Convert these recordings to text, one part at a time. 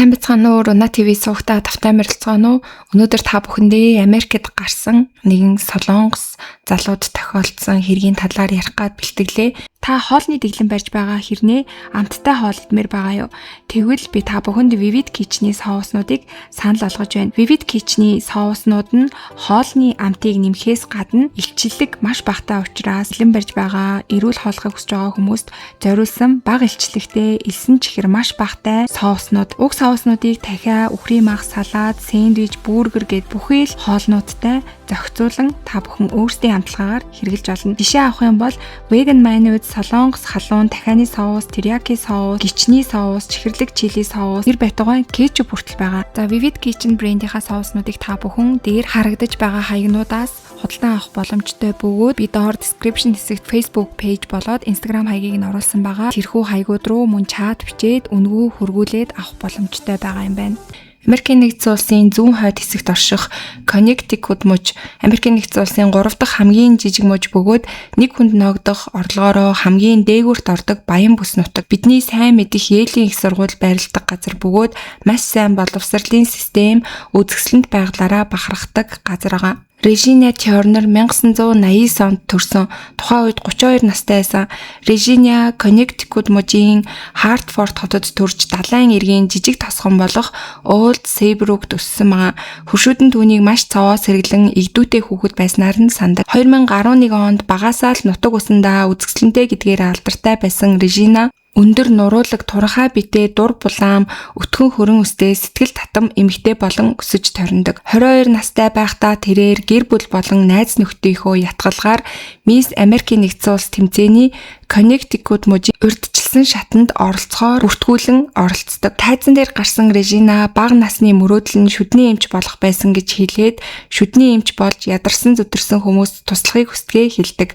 Сайн бацгаана уу? Руна ТV суугтаа тавтай морилцгаана уу? Өнөөдөр та бүхэндээ Америкт гарсан нэгэн солонгос залууд тохиолдсон хэргийн талаар ярих гээд бэлтгэлээ. Та хоолны дэглэм барьж байгаа хэрнээ амттай хоол идмээр байгаа юу? Тэгвэл би та бүхэнд Vivid Kitchen-ийн соуснуудыг санал болгож байна. Vivid Kitchen-ийн соуснууд нь хоолны амтыг нэмэхээс гадна илчлэг маш багтаа учраас дэглэм барьж байгаа эрүүл хооллохыг хүсэж байгаа хүмүүст зориулсан бага илчлэгтэй элсэн чихэр маш багтай соуснууд. Уг соуснуудыг дахиа үхрийн мах, салаад, сэндвич, бургер гэд бүхий л хоолнуудтай зохицуулан та бүхэн өөрсдийн амтлагаар хэрэглэж болно. Жишээ авах юм бол vegan mayonnaise, солонгос халуун, дахианы соус, терияки соус, гичний соус, чихэрлэг чили соус, гэр байтугай кетчуп хүртэл байгаа. За Vivid Kitchen брэндийнхаа соуснуудыг та бүхэн дээр харагдаж байгаа хаягнуудаас худалдан авах боломжтой бөгөөд би доор description хэсэгт Facebook page болоод Instagram хаягийг нь оруулсан байгаа. Тэрхүү хаягууд руу мөн чат бичээд үнгүү хөргүүлээд авах боломжтой байгаа юм байна. Америкийн нэгдсэн улсын зүүн хойд хэсэгт орших Connecticut муж Америкийн нэгдсэн улсын 3 дахь хамгийн жижиг муж бөгөөд нэг хүнд ногдох орлогоороо хамгийн дээгүүрт ордог баян бүс нутаг. Бидний сайн мэдих Yale-ийн их сургууль байрладаг газар бөгөөд маш сайн боловсролын систем үзэсгэлэнт байгалаараа бахархдаг газар байгаа. Regina Turner 1989 онд төрсөн. Тухайн үед 32 настай байсан. Regina Connecticut мужийн Hartford хотод төрж далайн эргийн жижиг тосгон болох Old Saybrook өссөн байгаа. Хөршүүд нь түүнийг маш цаваа сэргэлэн игдүүтэй хүүхэд байснаар нь сандаг. 2011 онд багасаа л нутаг усандаа үзэсгэлэнтэй гэдгээр алдартай байсан Regina өндөр нуруулаг туранхай битээ дур булаам өтгөн хөрөн өстэй сэтгэл татам эмэгтэй болон өсөж ториндог. 22 настай байхдаа тэрээр гэр бүл болон найз нөхдийнхөө ятгалгаар Miss Америкийн нэгдсэн улс тэмцээний Connecticut мужийн урьдчилсан шатанд оролцохоор бүртгүүлэн оролцдог. Тайзан дээр гарсан Regina бага насны мөрөөдөл нь шүдний эмч болох байсан гэж хэлээд шүдний эмч болж ядарсан зүдэрсэн хүмүүст туслахыг хүсдэгэ хэлдэг.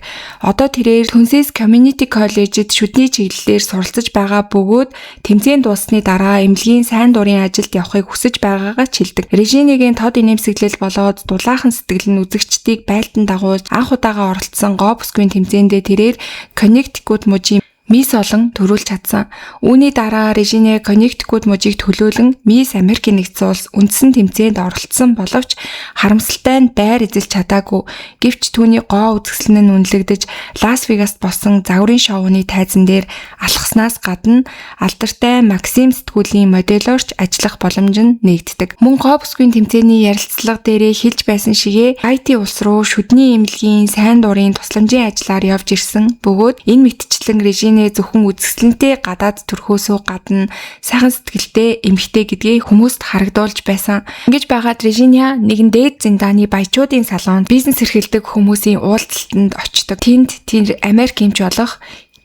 Одоо тэрээр Tennessee Community College-д шүдний чиглэлээр суралцж байгаа бөгөөд тэмцээн дууссаны дараа эмнэлгийн сайн дурын ажилд явахыг хүсэж байгаагаа ч хэлдэг. Regina-гийн тод инээмсэглэл болоод дулаахан сэтгэл нь үзэгчдийг байлдан дагуулж анх удаага оролцсон гоо бүсгүйн тэмцээндээ тэрээр Connecticut мужийн Miss олон төрүүлж чадсан. Үүний дараа Regina Connecticut мужийг төлөөлөн Miss Америкийн нэгдсэн улс үндсэн тэмцээнд оролцсон боловч харамсалтай нь байр эзэлж чадаагүй. Гэвч түүний гоо үзэсгэлэн нь үнэлэгдэж Лас Вегаст болсон загварын шоуны тайзан дээр алхаснаас гадна алдартай Maxim сэтгүүлийн модельорч ажиллах боломж нь нэгддэг. Мөн гоо бүсгүйн тэмцээний ярилцлага дээрээ хэлж байсан шигээ IT улс руу шүдний эмнэлгийн сайн дурын тусламжийн ажлаар явж ирсэн бөгөөд энэ мэтчлэн Regina зөвхөн үзэсгэлэнтэй гадаад төрхөөсөө гадна сайхан сэтгэлтэй эмэгтэй гэдгийг хүмүүст харагдуулж байсан. Ингэж байгаад Regina нэгэн дээд зиндааны баячуудын салонд бизнес эрхэлдэг хүмүүсийн уулзалтанд очдог. Тэнд тэр Америк эмч болох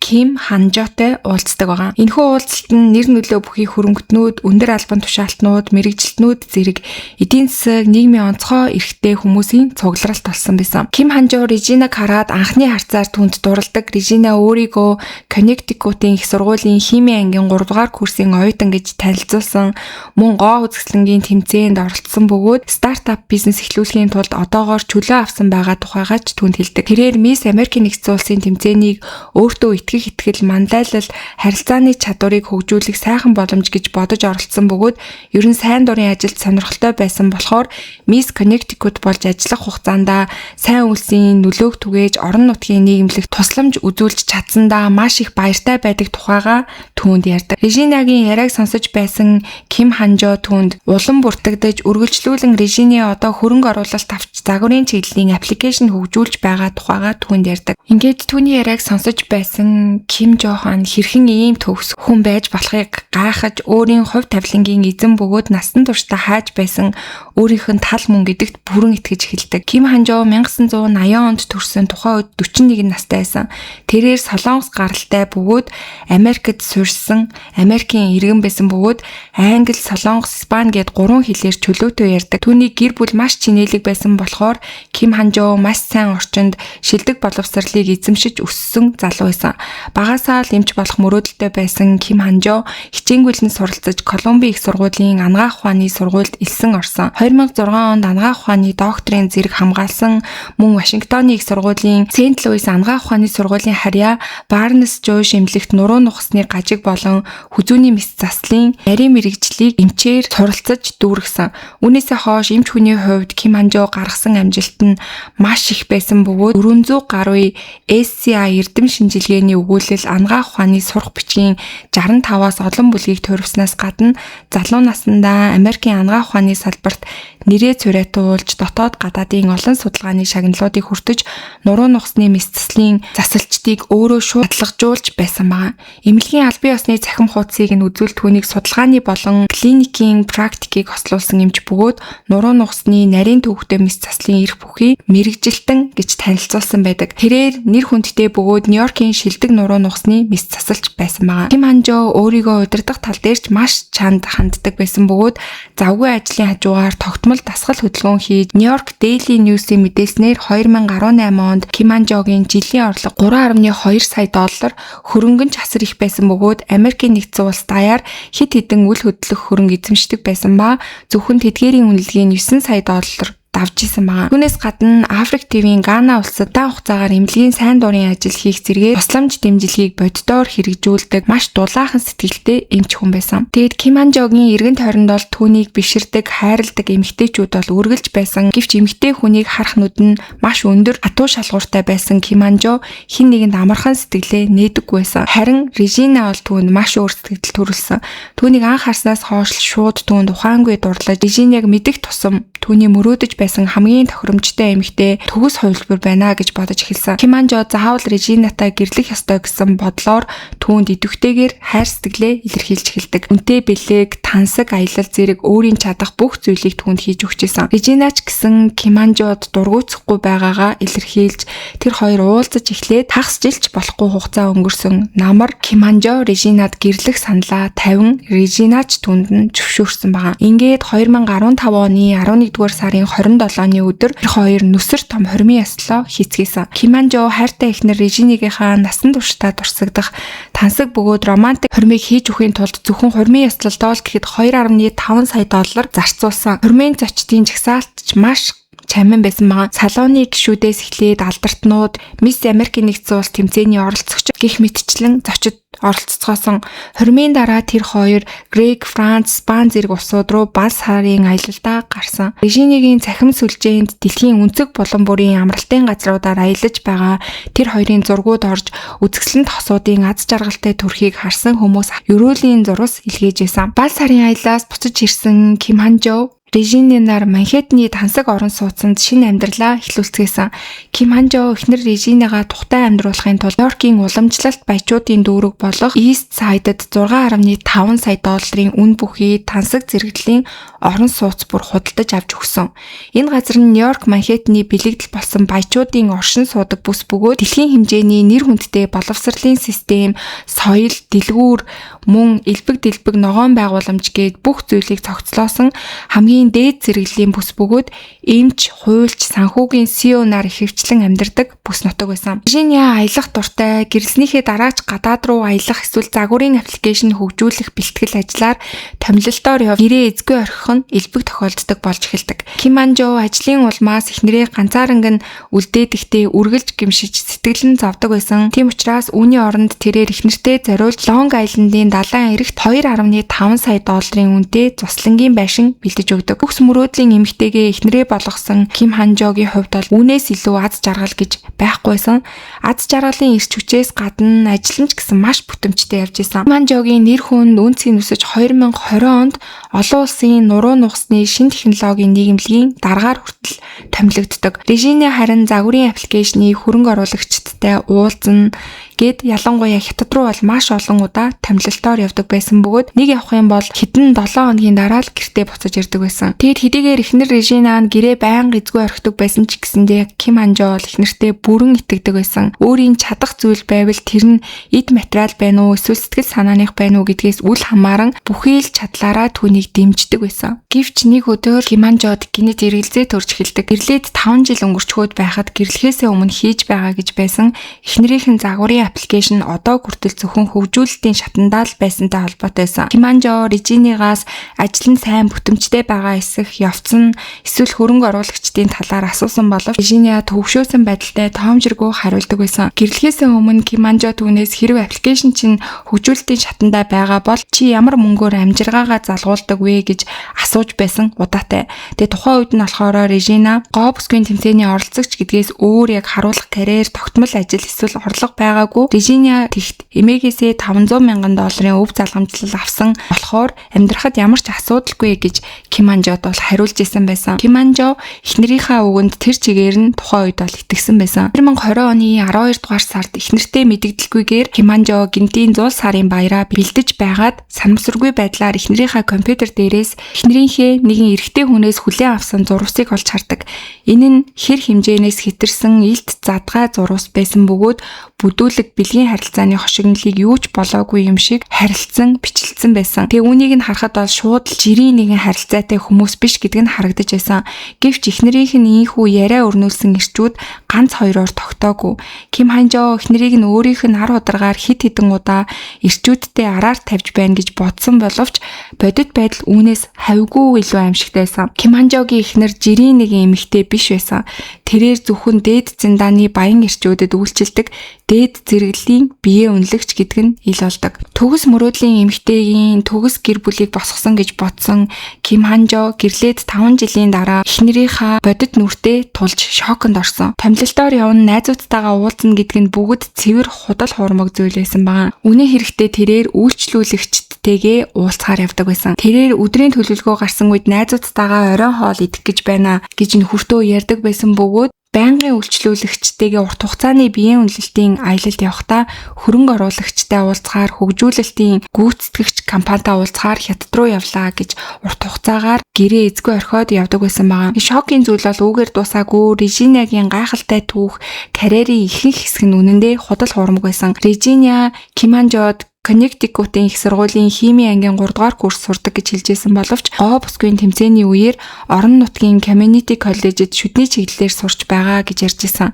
Kim Hanjo-тэй уулздаг байгаа. Энэхүү уулзалт нь нэр нөлөө бүхий хөрөнгөтнүүд, өндөр албан тушаалтнууд, мэрэгжилтнүүд зэрэг эдийн засаг, нийгмийн онцгой эрхтэй хүмүүсийн цугларалт болсон байсан. Kim Hanjo Regina-г хараад анхны харцаар түүнд дурладаг. Regina өөрийгөө Connecticut-ийн их сургуулийн химийн ангийн 3 дугаар курсын оюутан гэж танилцуулсан. Мөн гоо үзэсгэлэнгийн тэмцээнд оролцсон бөгөөд стартап бизнес эхлүүлэхийн тулд одоогоор чөлөө авсан байгаа тухайгаа ч түүнд хэлдэг. Тэрээр Miss Америкийн нэгдсэн улсын тэмцээнийг өөртөө итгэл мандайлал харилцааны чадварыг хөгжүүлэх сайхан боломж гэж бодож оролцсон бөгөөд ер нь сайн дурын ажилд сонирхолтой байсан болохоор Miss Connecticut болж ажиллах хугацаанд сайн үйлсийн нөлөөг түгээж орон нутгийн нийгэмлэгт тусламж үзүүлж чадсандаа маш их баяртай байдаг тухайга түүнд ярьдаг. Regina-гийн яриаг сонсож байсан Kim Hanjo түүнд улам бүртгэгдэж үргэлжлүүлэн Regina одоо хөрөнгө оруулалт авч загварын чиглэлийн аппликейшн хөгжүүлж байгаа тухайга түүнд ярьдаг. Ингээд түүний яриаг сонсож байсан Kim Jo-хан хэрхэн ийм төгс хүн байж болохыг гайхаж өөрийн хувь тавилангийн эзэн бөгөөд насан туршдаа хайж байсан өөрийнх нь тал мөн гэдэгт бүрэн итгэж эхэлдэг. Kim Hanjo 1980 онд төрсэн тухайн үед 41 настай байсан. Тэрээр солонгос гаралтай бөгөөд Америкт суурьсан, Америкийн иргэн байсан бөгөөд англи, солонгос, испани гэд 3 хэлээр чөлөөтэй ярьдаг. Түүний гэр бүл маш чинэлэг байсан болохоор Kim Hanjo маш сайн орчинд шилдэг боловсролыг эзэмшиж өссөн залуу байсан. Багасаа л эмч болох мөрөөдөлтэй байсан Ким Ханжо хичээнгүйлэн суралцаж Колумби их сургуулийн анагаах ухааны сургуульд элсэн орсон. 2006 онд анагаах ухааны докторийн зэрэг хамгаалсан мөн Вашингтоны их сургуулийн Сент Луис анагаах ухааны сургуулийн харьяа Барнес Жойш эмнэлэгт нуруу нухасны гажиг болон хүзүүний мэс заслын нарийн мэрэгжлийг эмчээр суралцаж дүүргэсэн. Үүнээсээ хойш эмч хүний хувьд Ким Ханжо гаргасан амжилт нь маш их байсан бөгөөд 400 гаруй SCI эрдэм шинжилгээний өгүүлэл анагаах ухааны сурах бичгийн 65-аас олон бүлгийг тойрвснаас гадна залуу наснда Америкийн анагаах ухааны салбарт нэрээ цураатуулж дотоод гадаадын олон судалгааны шагналуудыг хүртэж нуруу нухасны мэс заслын засалчдыг өөрөө шууд баталгажуулж байсан байна. Эмнэлгийн албан ёсны цахим хуудсыг нь үзүүл түүнийг судалгааны болон клиникийн практикийг хослуулсан эмч бөгөөд нуруу нухасны нарийн төвөгтэй мэс заслын эрх бүхий мэрэгжилтэн гэж танилцуулсан байдаг. Тэрээр нэр хүндтэй бөгөөд Нью-Йоркийн шилдэг нуруу нухасны мэс засалч байсан байна. Ким Ханжо өөрийгөө удирдах тал дээр ч маш чанд ханддаг байсан бөгөөд завгүй ажлын хажуугаар тогтмол дасгал хөдөлгөөн хийж Нью-Йорк Daily News-ийн мэдээснээр 2018 онд Ким Ханжогийн жилийн орлого 3.2 сая доллар, хөрөнгө нь асар их байсан бөгөөд Америкийн нэгдсэн улс даяар хэд хэдэн үл хөдлөх хөрөнгө эзэмшдэг байсан ба зөвхөн тэдгээрийн үнэлгээ нь 9 сая доллар давж исэн байгаа. Түүнээс гадна Африк ТV-ийн Гана улсад удаан хугацаагаар эмнэлгийн сайн дурын ажил хийх зэргээр тусламж дэмжлэгийг боддоор хэрэгжүүлдэг маш дулаахан сэтгэлтэй эмч хүн байсан. Тэгэд Ким Ханжогийн эргэн тойронд бол түүнийг биширдэг, хайрладаг эмэгтэйчүүд бол үргэлж байсан. Гэвч эмэгтэй хүнийг харах нүд нь маш өндөр хатуу шалгууртай байсан Ким Ханжо хин нэгэнд амархан сэтгэлээ нээдэггүй байсан. Харин Режина бол түүнд маш өөр сэтгэл төрүүлсэн. Түүнийг анх харснаас хойш шууд түүнд ухаангүй дурлаж Режиныг мэдэх тусам түүний мөрөөдөж байсан хамгийн тохиромжтой эмэгтэй төгс хувилбар байна гэж бодож эхэлсэн. Ким Ханжо заавал Режинатай гэрлэх ёстой гэсэн бодлоор түүнд идэвхтэйгээр хайр сэтгэлээ илэрхийлж эхэлдэг. Үнтэй бэлэг, тансаг, аялал зэрэг өөрийн чадах бүх зүйлийг түүнд хийж өгчээсэн. Режинач гэсэн Ким Ханжод дургуутсахгүй байгаагаа илэрхийлж тэр хоёр уулзаж эхлээд хагас жилч болохгүй хугацаа өнгөрсөн. Намар Ким Ханжо Режинад гэрлэх саналаа тавин Режинач түүнд нь зөвшөөрсөн байна. Ингээд 2015 оны 11-р сарын 27-ны өдөр тэр хоёр нүсэр том хормын яслоо хийцгээсэн. Ким Ханжо хайртай эхнэр Режинигийнхаа насан туршдаа дурсагдах тансаг бөгөөд романтик хормыг хийж өгөхийн тулд зөвхөн хормын яслалтаа л гэхэд 2.5 сая доллар зарцуулсан. Хормын зочдын жагсаалтч маш чамин байсан байгаа. Салооны гишүүдээс эхлээд алдартнууд, Мисс Америкийн нэгдсэн улс тэмцээний оролцогч гэх мэтчлэн зочид оролцоцгоосон. Хормын дараа тэр хоёр Грек, Франц, Спан зэрэг улсууд руу баз сарын аялалдаа гарсан. Режинигийн цахим сүлжээнд дэлхийн өнцөг булан бүрийн амралтын газруудаар аялаж байгаа тэр хоёрын зургууд орж үзэсгэлэнт хосуудын аз жаргалтай төрхийг харсан хүмүүс ерөөлийн зурвас илгээжсэн. Баз сарын аяллаас буцаж ирсэн Ким Ханжо Режининаар Манхэттны тансаг орон сууцанд шинэ амьдралаа эхлүүлцгээсэн. Ким Ханжо эхнэр Режинагаа тухтай амьдруулахын тулд Нью-Йоркийн уламжлалт баячуудын дүүрэг болох East Side-д 6.5 сая долларын үн бүхий тансаг зэрэглийн орон сууц бүр худалдаж авч өгсөн. Энэ газар нь Нью-Йорк Манхэттны бэлэгдэл болсон баячуудын оршин суудаг бүс бөгөөд дэлхийн хэмжээний нэр хүндтэй боловсролын систем, соёл, дэлгүүр, мөн элбэг дэлбэг ногоон байгууламж гээд бүх зүйлийг цогцлоосон хамгийн дээд зэрэглэлийн бүс бөгөөд эмч, хуульч, санхүүгийн CEO нар ихэвчлэн амьдардаг бүс нутаг байсан. Режиня аялах дуртай, гэрэлснийхээ дараач гадаад руу аялах эсвэл загварын аппликейшн хөгжүүлэх бэлтгэл ажлаар томилолтоор гэрээ эзгүй орхих нь элбэг тохиолддог болж эхэлдэг. Ким Ханжо ажлын улмаас эхнэрээ ганцаарнг нь үлдээдэхдээ үргэлж гимшиж сэтгэл нь зовдөг байсан. Тийм учраас үүний оронд тэрээр эхнэртэй зориулж Лонг Айлендын далайн эрэгт 2.5 сая долларын үнэтэй цуслангийн байшин бэлдэж өгдөг. Бүхс мөрөөдлийн эмэгтэйгээ эхнэрээ болгосон Ким Ханжогийн хувьд бол үүнээс илүү аз жаргал гэж байхгүйсэн. Аз жаргалын эрч хүчээс гадна ажилламж гэсэн маш бүтэмжтэй явж исэн. Ким Ханжогийн нэр хүнд үнцгийн өсөж 2020 онд олон улсын нуруу нухасны шинэ технологийн нийгэмлэгийн дараагаар хүртэл томилогддог. Режине харин загварын аппликейшны хөрөнгө оруулагчдтай уулзна гээд ялангуяа хятад руу бол маш олон удаа томилолтоор явдаг байсан бөгөөд нэг явах юм бол хэдэн 7 хоногийн дараа л гэртээ буцаж ирдэг байсан. Тэгэд хэдийгээр эхнэр Режина нь гэрээ байнга эзгүй орхидог байсан ч гэсэндээ Ким Ханжо бол эхнэртээ бүрэн итгэдэг байсан. Өөрийн чадах зүйл байвал тэр нь эд материал байна уу эсвэл сэтгэл санааных байна уу гэдгээс үл хамааран бүхий л чадлаараа түүнийг дэмждэг байсан. Гэвч нэг өдөр Ким Ханжод гинэт эргэлзээ төрж эхэлдэг. Гэрлээд 5 жил өнгөрчхөөд байхад гэрлэхээсээ өмнө хийж байгаа гэж байсан эхнэрийнхэн загварын аппликейшн одоо хүртэл зөвхөн хөгжүүлэлтийн шатандаа л байсантай холбоотой байсан. Киманжо Режинигаас ажил нь сайн бүтэмжтэй байгаа эсэх явцсан эсвэл хөрөнгө оруулагчдын талаар асуусан боловч Режиниа төвшөөсөн байдалтай тоомжиргүй хариулдаг байсан. Гэрлэхээс өмнө Киманжо түүнээс хэрв аппликейшн чинь хөгжүүлэлтийн шатандаа байгаа бол чи ямар мөнгөөр амжиргаагаа залгуулдаг вэ гэж асууж байсан удаатай. Тэгээ тухайн үед нь болохоор Режина гоо бүсгийн тэмцээний оролцогч гэдгээс өөр яг харуулах карьер, тогтмол ажил эсвэл орлого байгаагүй. Режина тэгт эмээгээсээ $500,000 өв залгамжлал авсан болохоор амьдрахад ямар ч асуудалгүй гэж Киманжод бол хариулж исэн байсан. Киманжо эхнэрийнхээ үгэнд тэр чигээр нь тухайн үед бол итгэсэн байсан. 2020 оны 12 дугаар сард эхнэртэй мэдэгдэлгүйгээр Киманжо гинтийн 100 сарын баяраа бэлдэж байгаад санамсаргүй байдлаар эхнэрийнхээ компьютер дээрээс эхнэрийнхээ нэгэн эрэгтэй хүнээс хүлээн авсан зурвасыг олж хардаг. Энэ нь хэр хэмжээнээс хэтэрсэн илт задгай зурвас байсан бөгөөд бүдүүлэг бэлгийн харилцааны хошигнолыг юу ч болоогүй юм шиг харилцсан бичлэлсэн байсан. Тэгээ үүнийг нь харахад бол шууд жирийн нэгэн харилцаатай хүмүүс биш гэдэг нь харагдаж байсан. Гэвч эхнэрийнх нь ийхүү яриа өрнүүлсэн ирчүүд ганц хоёроор тогтоогүй. Киманжо эхнэрийг нь өөрийнх нь 10 ударгаар хит хитэн удаа ирчүүдтэй араар тавьж байна гэж бодсон боловч бодит байдал үүнээс хавьгүй илүү аимшигтай байсан. Киманжогийн эхнэр жирийн нэгэн эмэгтэй биш байсан. Тэрээр зөвхөн дээд зиндааны баян ирчүүдэд үйлчилдэг дээд зэрэглэлийн бие үнэлэгч гэдэг нь ил болдог. Төгс мөрөөдлийн эмэгтэйгийн төгс гэр бүлийг босгосон гэж бодсон Киманжо гэрлээд 5 жилийн дараа эхнэрийнхээ бодит нүртээ тулж шоконд орсон. Томилолтоор явна, найзуудтайгаа уулзна гэдэг нь бүгд цэвэр худал хуурмаг зүйл байсан байгаа. Үнэ хэрэгтээ тэрээр үйлчлүүлэгчдтэйгээ уулзахаар явдаг байсан. Тэрээр өдрийн төлөвлөгөө гарсан үед найзуудтайгаа оройн хоол идэх гэж байна гэж нөхөртөө ярьдаг байсан бөгөөд байнгын үйлчлүүлэгчтэйгээ урт хугацааны биеийн үнэлэлтийн аялалд явахдаа хөрөнгө оруулагчтай уулзахаар хөгжүүлэлтийн гүйцэтгэгч компанитай уулзахаар хятад руу явлаа гэж урт хугацаагаар гэрээ эзгүй орхиод явдаг байсан байгаа. Шокийн зүйл бол үүгээр дуусаагүй. Режиниагийн гайхалтай түүх карьерийн ихэнх хэсэг нь үнэндээ худал хуурмаг байсан. Режиниа Киманжод Коннектикутын их сургуулийн химийн ангийн 3 дугаар курс сурдаг гэж хэлжсэн боловч гоо бүсгийн тэмцээний үеэр орон нутгийн Community College-д шүдний чиглэлээр сурч байгаа гэж ярьжсэн.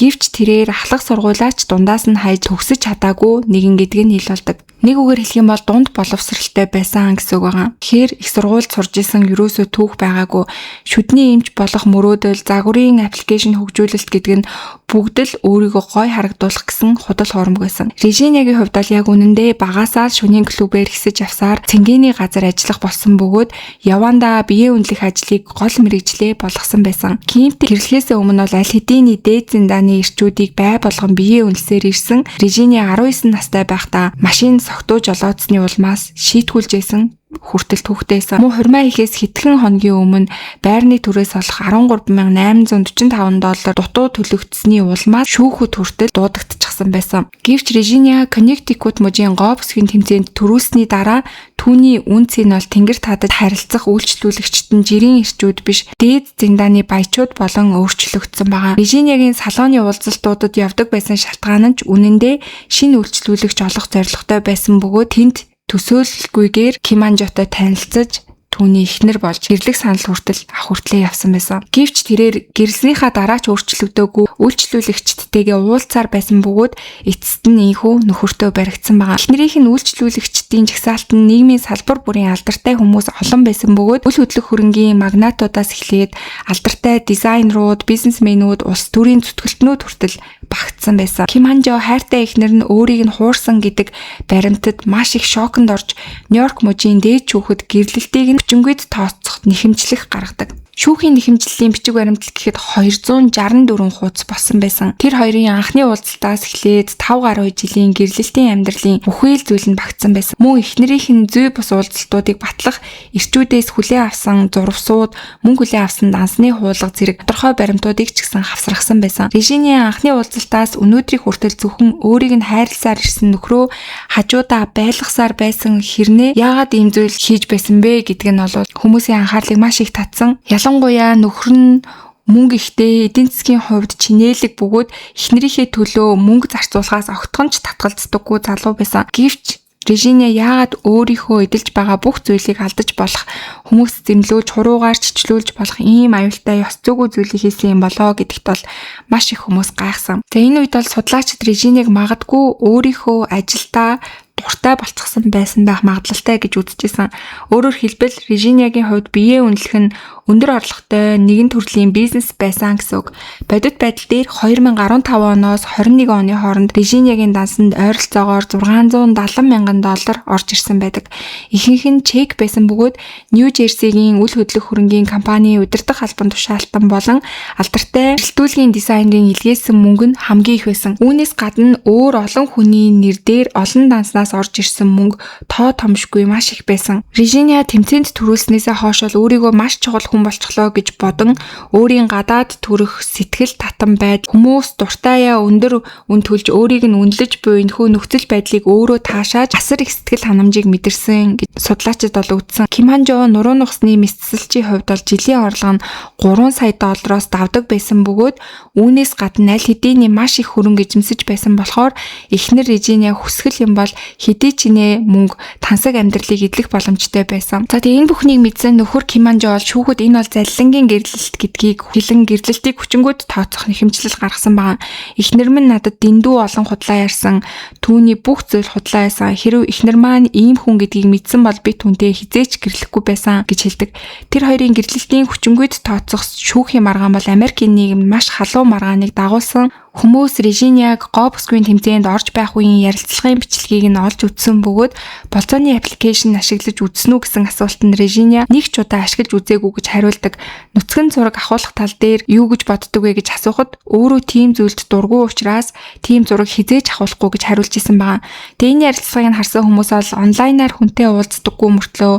Гэвч тэрээр ахлах сургуулаач дундаас нь хайж төгсөж чадаагүй нэгэн гэдэг нь хэл болдог. Нэг үгээр хэлэх юм бол дунд боловсралтай байсан гэсэн үг байгаа. Тэгэхээр их сургуульд сурж исэн ерөөсөө түүх байгаагүй. Шүдний эмч болох мөрөөдөл, загварын аппликейшн хөгжүүлэлт гэдэг нь бүгд л өөрийгөө гой харагдуулах гэсэн худал хуурмаг байсан. Режиниагийн хувьд бол яг үнэндээ багасаа шөнийн клубээр хэсэж авсаар цэнгэний газар ажиллах болсон бөгөөд явандаа бие үнэлэх ажлыг гол мэргэжлээ болгосон байсан. Кимт гэрлэхээс өмнө бол аль хэдийн дээд зиндааны ирчүүдийг бай болгон бие үнэлсээр ирсэн. Режиниа 19 настай байхдаа машин согтуу жолооцсны улмаас шийтгүүлжсэн хүртэл түүхтэйсэн. Мөн хурмаа хийхээс хэдхэн хоногийн өмнө байрны төрөөс олох $13,845 дутуу төлөгдсөний улмаас шүүхүүд хүртэл дуудагдчихсан байсан. Гэвч Режиниа Коннектикут мужийн гоо бүсгийн тэмцээнд төрүүлсний дараа түүний үнц нь бол тэнгэр таадад харилцах үйлчлүүлэгчд нь жирийн ирчүүд биш дээд зиндааны баячууд болон өөрчлөгдсөн байгаа. Режиниагийн салооны уулзалтуудад явдаг байсан шалтгаан нь ч үнэндээ шинэ үйлчлүүлэгч олох зорилготой байсан бөгөөд тэнд төсөөлөлгүйгээр Киманжотой танилцаж түүний эхнэр болж гэрлэх санал хүртэл авах хүртлээ явсан байсан. Гэвч тэрээр гэрлснийхаа дараа ч өөрчлөгдөөгүй үйлчлүүлэгчдтэйгээ уулзаар байсан бөгөөд эцэст нь ийхүү нөхөртөө баригдсан байгаа. Эхнэрийнх нь үйлчлүүлэгчдийн жагсаалт нь нийгмийн салбар бүрийн алдартай хүмүүс олон байсан бөгөөд үл хөдлөх хөрөнгийн магнатуудаас эхлээд алдартай дизайнерууд, бизнесмэнүүд, улс төрийн зүтгэлтнүүд хүртэл багтсан байсан. Киманжо хайртай эхнэр нь өөрийг нь хуурсан гэдэг баримтад маш их шоконд орж Нью-Йорк мужийн дээд шүүхэд гэрлэлтийг нь хүчингүйд тооцох нэхэмжлэх гаргадаг. Шүүхийн нэхэмжлэлийн бичиг баримтлал гэхэд 264 хуудас болсон байсан. Тэр хоёрын анхны уулзалтаас эхлээд 5 гаруй жилийн гэрлэлтийн амьдралын бүхий л зүйл нь багтсан байсан. Мөн эхнэрийнх нь зүй бус уулзалтуудыг батлах, ирчүүдээс хүлээн авсан зурвсууд, мөн хүлээн авсан дансны хуулга зэрэг тодорхой баримтуудыг ч гэсэн хавсрахсан байсан. Режиниа анхны уулзалтаас өнөөдрийг хүртэл зөвхөн өөрийг нь хайрласаар ирсэн нөхрөө хажуудаа байлгасаар байсан хэрнээ яагаад ийм зүйл хийж байсан бэ гэдэг нь бол хүмүүсийн анхаарлыг маш их татсан. Ялангуяа нөхөр нь мөнгө ихтэй эдийн засгийн хувьд чинээлэг бөгөөд эхнэрийнхээ төлөө мөнгө зарцуулахаас огтхон ч татгалздаггүй залуу байсан. Гэвч Режиня яагаад өөрийнхөө эдэлж байгаа бүх зүйлийг алдаж болох, хүмүүс зэмлүүлж, хуруугаар чичлүүлж болох ийм аюултай ёс зүйгүй зүйлийг хийсэн юм болоо гэдэгт бол маш их хүмүүс гайхсан. За энэ үед бол судлаачид Режиныг магадгүй өөрийнхөө ажилдаа дуртай болчихсон байсан байх магадлалтай гэж үзэжсэн. Өөрөөр хэлбэл Режинягийн хувьд биеэ үнэлэх нь өндөр орлоготой нэгэн төрлийн бизнес байсан гэсэн үг. Бодит байдал дээр 2015 оноос 21 оны хооронд Режинягийн дансанд ойролцоогоор $670,000 орж ирсэн байдаг. Ихэнх нь чек байсан бөгөөд Нью Жерсигийн үл хөдлөх хөрөнгийн компани удирдах албан тушаалтан болон алдартай бэлтүүлгийн дизайнерын илгээсэн мөнгө нь хамгийн их байсан. Үүнээс гадна өөр олон хүний нэр дээр олон данснаас орж ирсэн мөнгө тоо томшгүй маш их байсан. Режиня тэмцээнд төрүүлснээсээ хойш бол өөрийгөө маш чухал хүн болчихлоо гэж бодон өөрийн гадаад төрөх сэтгэл татам байж хүмүүс дуртайя өндөр үн төлж өөрийг нь үнэлж буй энэхүү нөхцөл байдлыг өөрөө таашааж асар их сэтгэл ханамжийг мэдэрсэн гэж судлаачид бол үзсэн. Ким Хан Жо нуруу нухсны мэдсэлчийн хувьд бол жилийн орлого нь $3 сая давдаг байсан бөгөөд үүнээс гадна аль хэдийн маш их хөрөнгө эзэмсэж байсан болохоор эхнэр Режиня хүсгэл юм бол хэдий ч нэ мөнгө тансаг амьдралыг эдлэх боломжтой байсан. За тэгээ энэ бүхнийг мэдсэн нөхөр Ким Хан Жо бол шүүхэд энэ бол залилангийн гэрлэлт гэдгийг хэлэн гэрлэлтийг хүчингүд тооцох нэхэмжлэл гаргасан байна. Эхнэр минь надад дэндүү олон худлаа ярьсан. Түүний бүх зүйл худлаа байсан. Хэрвээ эхнэр маань ийм хүн гэдгийг мэдсэн бол би түүнтэй хизээч гэрлэхгүй байсан гэж хэлдэг. Тэр хоёрын гэрлэлтийн хүчингүд тооцох шүүхийн маргаан бол Америкийн нийгэмд маш халуун маргааныг дагуулсан. Хүмүүс Режиняг Гобсквийн тэмцээнд орж байх үеийн ярилцлагын бичлэгийг нь олж үзсэн бөгөөд болцооны аппликейшн ашиглаж үзсэн үү гэсэн асуултанд Режиня нэг ч удаа ашиглаж үзээгүй гэж хариулдаг. Нүцгэн зураг авахлах тал дээр юу гэж боддог вэ гэж асуухад өөрөө тийм зүйлд дургүй учраас тийм зураг хизээж авахгүй гэж хариулж исэн байгаа. Тэгээ энэ ярилцлагыг харсан хүмүүс бол онлайнаар хүнтэй уулздаггүй мөртлөө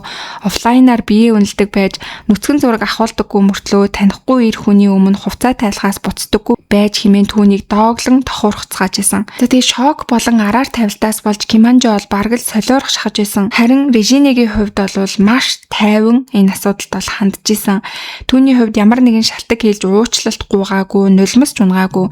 офлайнаар биеэ үнэлдэг байж нүцгэн зураг авахдаггүй мөртлөө танихгүй ир хүний өмнө хувцас тайлхаас буцдаггүй байж хэмээн түүнийг дооглон тохуурхацгааж исэн. Тэгээ шок болон араар тавилтаас болж Ким Хан Жо бол бараг л солиорох шахаж исэн. Харин Режинягийн хувьд бол маш тайван энэ асуудалд бол хандж исэн. Түүний хувьд ямар нэгэн шалтак хэлж уучлалт гуйгаагүй, нулимс чунгаагүй.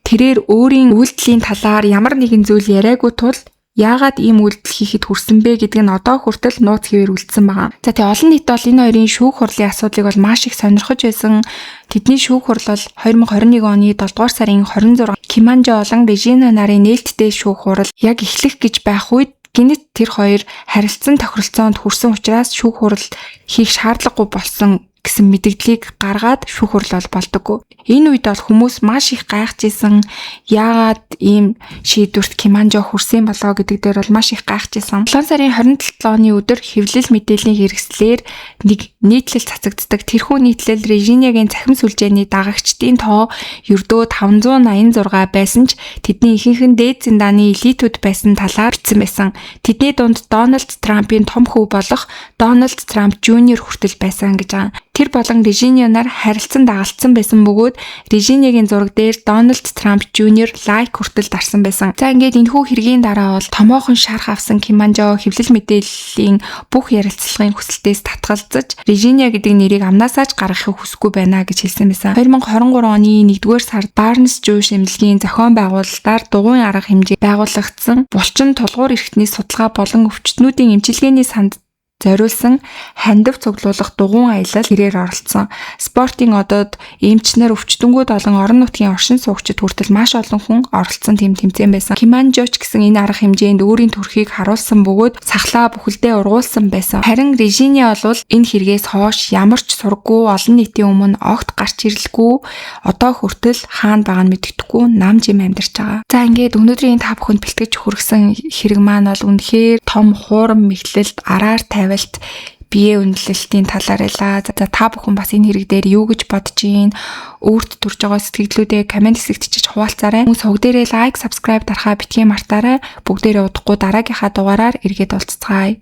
Тэрээр өөрийн үйлдэлийн талаар ямар нэгэн зүйл яриаггүй тул яагаад ийм үйлдэл хийхэд хүрсэн бэ гэдг нь одоо хүртэл нууц хэвээр үлдсэн байгаа. За тэгээ олон нийт бол энэ хоёрын шүүх хурлын асуудлыг бол маш их сонирхож байсан. Тэдний шүүх хурл бол 2021 оны 7 дугаар сарын 26 Ким Хан Жо болон Режиня нарын нээлттэй шүүх хурал яг эхлэх гэж байх үед гинэт тэр хоёр харилцан тохиролцоонд хүрсэн учраас шүүх хурал хийх шаардлагагүй болсон гэсэн мэдээллийг гаргаад шүүх хурал болдоггүй. Энэ үед бол хүмүүс маш их гайхажсэн. Яагаад ийм шийдвэрт Ким Хан Жо хүрсэн болоо гэдэг дээр бол маш их гайхажсэн. 7 сарын 27 оны өдөр хэвлэл мэдээллийн хэрэгслээр нэг нийтлэл цацагддаг. Тэрхүү нийтлэл Режинягийн цахим сүлжээний дагагчдын тоо ердөө 586 байсан ч тэдний ихэнх нь дээд зиндааны элитүүд байсан талаар бичсэн байсан. Тэдний дунд Дональд Трампын том хүү болох Дональд Трамп Жуниор хүртэл байсан гэж байгаа. Тэр болон Режиня нар харилцан дагалцсан байсан бөгөөд Режинягийн зураг дээр Дональд Трамп Жуниор лайк хүртэл дарсан байсан. За ингээд энэхүү хэргийн дараа бол томоохон шарх авсан Ким Хан Жо хэвлэл мэдээллийн бүх ярилцлагын хүсэлтээс татгалзаж Режиня гэдэг нэрийг амнаасаач гаргахыг хүсэхгүй байна гэж хэлсэн байсан. 2023 оны 1-р сард Barnes Jewish эмнэлгийн зохион байгуулалтаар дугуйн арга хэмжээ байгуулагдсан булчин тулгуур эрхтний судалгаа болон өвчтнүүдийн эмчилгээний санд зориулсан хандив цуглуулах дугуйн аялал хэрээр оролцсон. Спортын одод эмчнэр өвчтөнгүүд болон орон нутгийн оршин суугчид хүртэл маш олон хүн оролцсон тийм тэмцээн байсан. Ким Хан Жо ч гэсэн энэ арга хэмжээнд өөрийн төрхийг харуулсан бөгөөд сахлаа бүхэлдээ ургуулсан байсан. Харин Режиня бол энэ хэрэгээс хойш ямар ч сургуу олон нийтийн өмнө огт гарч ирэлгүй одоо хүртэл хаана байгааг нь мэддэхгүй нам жим амьдарч байгаа. За ингээд өнөөдрийн та бүхэнд бэлтгэж хүргэсэн хэрэг маань бол үнэхээр том хуурам мэхлэлд араар тавилт бие үнэлэлтийн талаар байлаа. За та бүхэн бас энэ хэрэг дээр юу гэж бодож байна? Өөрт төрж байгаа сэтгэлдлүүдээ комент хэсэгт чиж хуваалцаарай. Хүмүүс хог дээрээ лайк, subscribe дарахаа битгий мартаарай. Бүгдээрээ удахгүй дараагийнхаа дугаараар эргээд уулзцгаая.